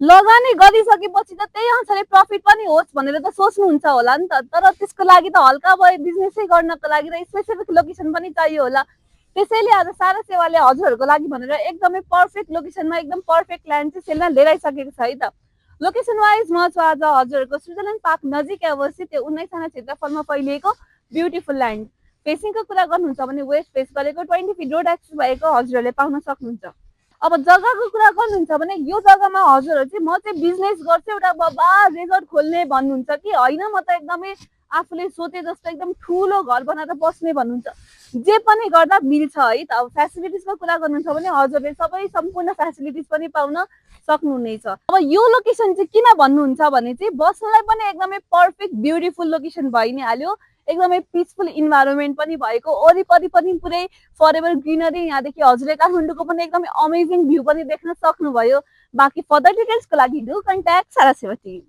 लगानी गरिसकेपछि त त्यही अनुसारले प्रफिट पनि होस् भनेर त सोच्नुहुन्छ होला नि त। तर त्यसको लागि त हल्का भए बिजनेसै गर्नको लागि त स्पेसिफिक लोकेसन पनि चाहियो होला। त्यसैले आज सारा सेवाले हजुरहरूको लागि भनेर एकदमै पर्फेक्ट लोकेसनमा एकदम पर्फेक्ट ल्यान्ड चाहिँ सेलमा लिएर आइसकेको छ है त। लोकेसन वाइज म चाहिँ आज हजुरहरूको स्विजरल्यान्ड पार्क नजिक अवस्थित त्यो 19 आना क्षेत्रफलमा फैलिएको ब्युटिफुल ल्यान्ड फेसिङको कुरा गर्नुहुन्छ भने वेस्ट फेस गरेको 20 फिट रोड एक्सेस भएको हजुरहरूले पाउन सक्नुहुन्छ। अब जग्गाको कुरा गर्नुहुन्छ भने यो जग्गामा हजुरहरू चाहिँ म चाहिँ बिजनेस गर्छु एउटा बबा रेजर्ट खोल्ने भन्नुहुन्छ कि होइन म त एकदमै आफूले सोचे जस्तो एकदम ठुलो घर बनाएर बस्ने भन्नुहुन्छ। जे पनि गर्दा मिल्छ है त। अब फेसिलिटिजको कुरा गर्नुहुन्छ भने हजुरले सबै सम्पूर्ण फेसिलिटिज पनि पाउन सक्नुहुनेछ। अब यो लोकेसन चाहिँ किन भन्नुहुन्छ भने चाहिँ बस्नलाई पनि एकदमै पर्फेक्ट ब्युटिफुल लोकेसन भइ नै हाल्यो। एकदमै पिसफुल इन्भाइरोमेन्ट पनि भएको, वरिपरि पनि पुरै फरेभर ग्रिनरी, यहाँदेखि हजुरले काठमाडौँको पनि एकदमै अमेजिङ भ्यू पनि देख्न सक्नुभयो। बाँकी फर्दर डिटेल्सको लागि डु कन्ट्याक्ट सारा सेवा टिम।